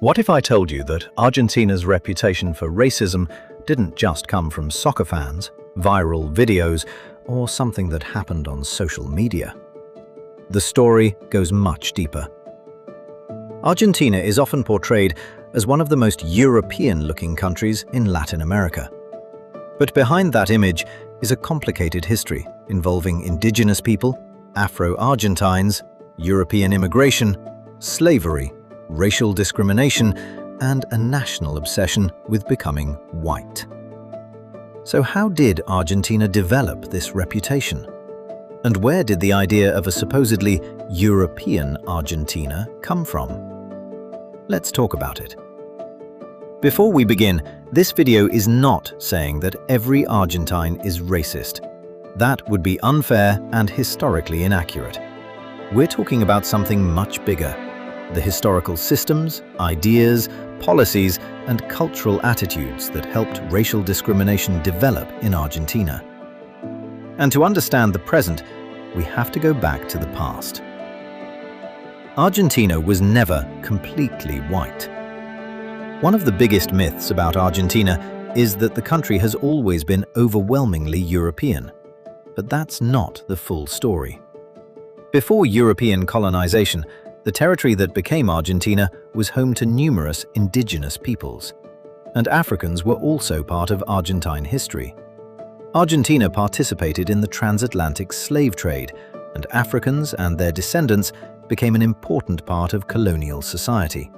What if I told you that Argentina's reputation for racism didn't just come from soccer fans, viral videos, or something that happened on social media? The story goes much deeper. Argentina is often portrayed as one of the most European-looking countries in Latin America. But behind that image is a complicated history involving indigenous people, Afro Argentines, European immigration, slavery, racial discrimination, and a national obsession with becoming white. So how did Argentina develop this reputation? And where did the idea of a supposedly European Argentina come from? Let's talk about it. Before we begin, this video is not saying that every Argentine is racist. That would be unfair and historically inaccurate. We're talking about something much bigger: the historical systems, ideas, policies, and cultural attitudes that helped racial discrimination develop in Argentina. And to understand the present, we have to go back to the past. Argentina was never completely white. One of the biggest myths about Argentina is that the country has always been overwhelmingly European. But that's not the full story. Before European colonization, the territory that became Argentina was home to numerous indigenous peoples, and Africans were also part of Argentine history. Argentina participated in the transatlantic slave trade, and Africans and their descendants became an important part of colonial society.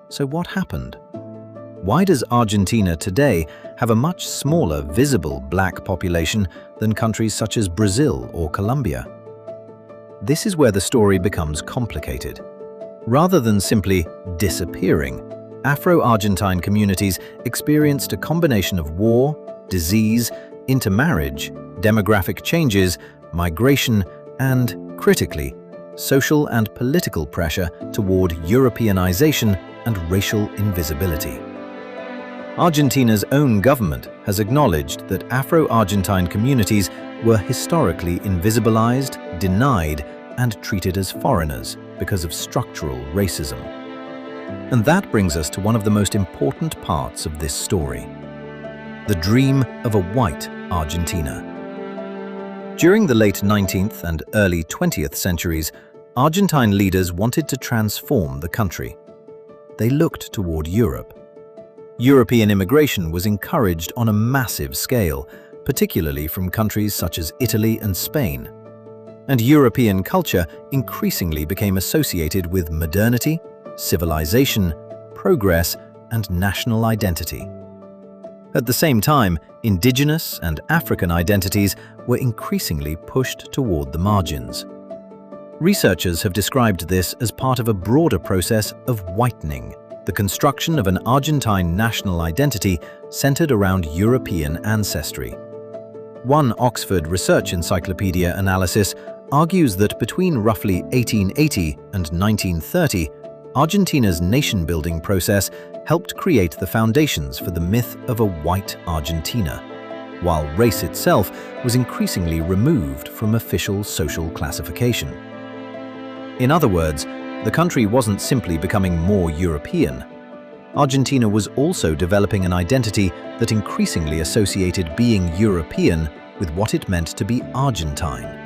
So what happened? Why does Argentina today have a much smaller visible black population than countries such as Brazil or Colombia? This is where the story becomes complicated. Rather than simply disappearing, Afro Argentine communities experienced a combination of war, disease, intermarriage, demographic changes, migration, and, critically, social and political pressure toward Europeanization and racial invisibility. Argentina's own government has acknowledged that Afro-Argentine communities were historically invisibilized, denied, and treated as foreigners because of structural racism. And that brings us to one of the most important parts of this story: the dream of a white Argentina. During the late 19th and early 20th centuries, Argentine leaders wanted to transform the country. They looked toward Europe. European immigration was encouraged on a massive scale, particularly from countries such as Italy and Spain. And European culture increasingly became associated with modernity, civilization, progress, and national identity. At the same time, indigenous and African identities were increasingly pushed toward the margins. Researchers have described this as part of a broader process of whitening, the construction of an Argentine national identity centered around European ancestry. One Oxford Research Encyclopedia analysis argues that between roughly 1880 and 1930, Argentina's nation-building process helped create the foundations for the myth of a white Argentina, while race itself was increasingly removed from official social classification. In other words, the country wasn't simply becoming more European. Argentina was also developing an identity that increasingly associated being European with what it meant to be Argentine.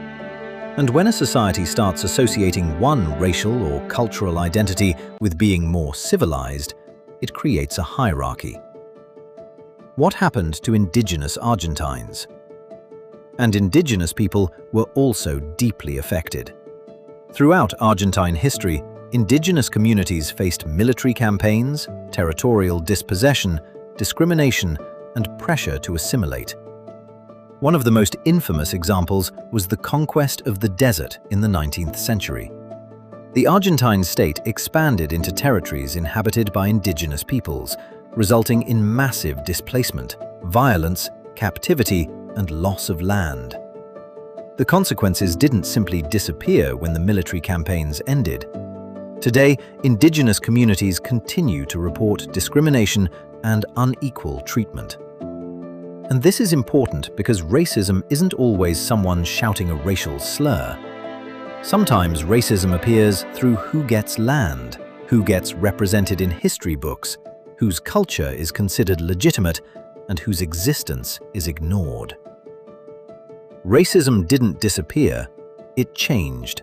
And when a society starts associating one racial or cultural identity with being more civilized, it creates a hierarchy. What happened to indigenous Argentines? And indigenous people were also deeply affected. Throughout Argentine history, indigenous communities faced military campaigns, territorial dispossession, discrimination, and pressure to assimilate. One of the most infamous examples was the conquest of the desert in the 19th century. The Argentine state expanded into territories inhabited by indigenous peoples, resulting in massive displacement, violence, captivity, and loss of land. The consequences didn't simply disappear when the military campaigns ended. Today, indigenous communities continue to report discrimination and unequal treatment. And this is important because racism isn't always someone shouting a racial slur. Sometimes racism appears through who gets land, who gets represented in history books, whose culture is considered legitimate, and whose existence is ignored. Racism didn't disappear, it changed.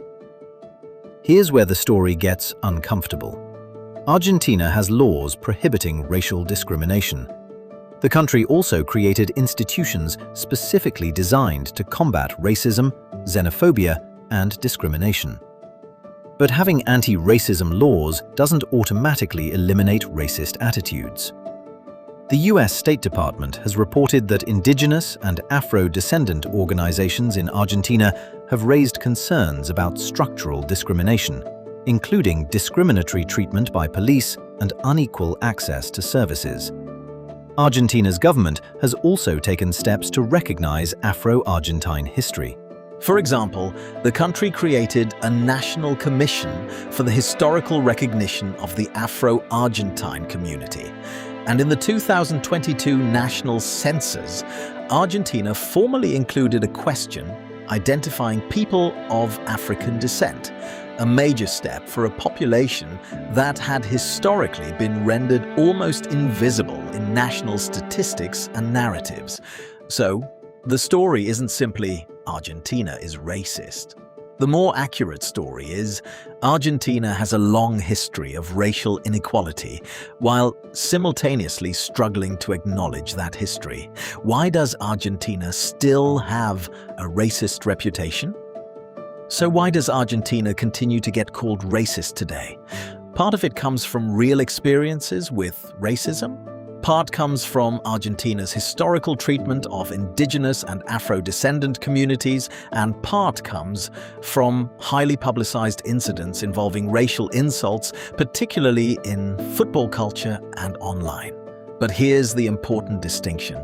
Here's where the story gets uncomfortable. Argentina has laws prohibiting racial discrimination. The country also created institutions specifically designed to combat racism, xenophobia, and discrimination. But having anti-racism laws doesn't automatically eliminate racist attitudes. The US State Department has reported that indigenous and Afro-descendant organizations in Argentina have raised concerns about structural discrimination, including discriminatory treatment by police and unequal access to services. Argentina's government has also taken steps to recognize Afro Argentine history. For example, the country created a national commission for the historical recognition of the Afro Argentine community. And in the 2022 national census, Argentina formally included a question identifying people of African descent, a major step for a population that had historically been rendered almost invisible in national statistics and narratives. So, the story isn't simply Argentina is racist. The more accurate story is Argentina has a long history of racial inequality while simultaneously struggling to acknowledge that history. Why does Argentina still have a racist reputation? So why does Argentina continue to get called racist today? Part of it comes from real experiences with racism. Part comes from Argentina's historical treatment of indigenous and Afro-descendant communities, and part comes from highly publicized incidents involving racial insults, particularly in football culture and online. But here's the important distinction.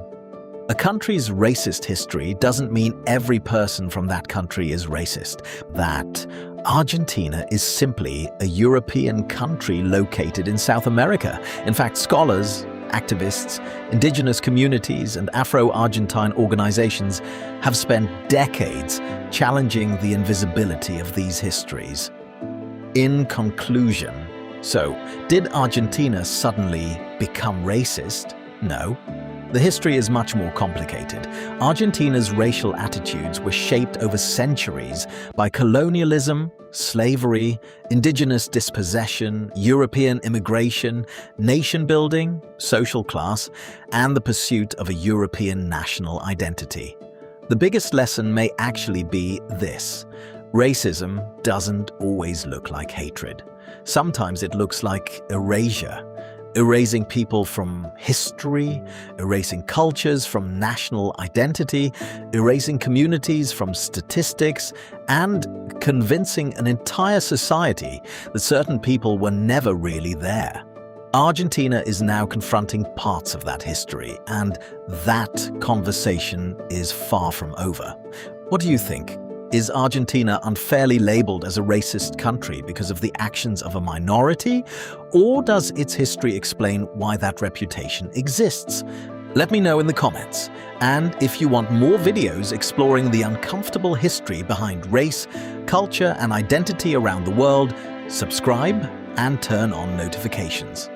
A country's racist history doesn't mean every person from that country is racist. That Argentina is simply a European country located in South America. In fact, scholars, activists, indigenous communities, and Afro Argentine organizations have spent decades challenging the invisibility of these histories. In conclusion, so, did Argentina suddenly become racist? No. The history is much more complicated. Argentina's racial attitudes were shaped over centuries by colonialism, slavery, indigenous dispossession, European immigration, nation-building, social class, and the pursuit of a European national identity. The biggest lesson may actually be this: racism doesn't always look like hatred. Sometimes it looks like erasure. Erasing people from history, erasing cultures from national identity, erasing communities from statistics, and convincing an entire society that certain people were never really there. Argentina is now confronting parts of that history, and that conversation is far from over. What do you think? Is Argentina unfairly labeled as a racist country because of the actions of a minority? Or does its history explain why that reputation exists? Let me know in the comments. And if you want more videos exploring the uncomfortable history behind race, culture, and identity around the world, subscribe and turn on notifications.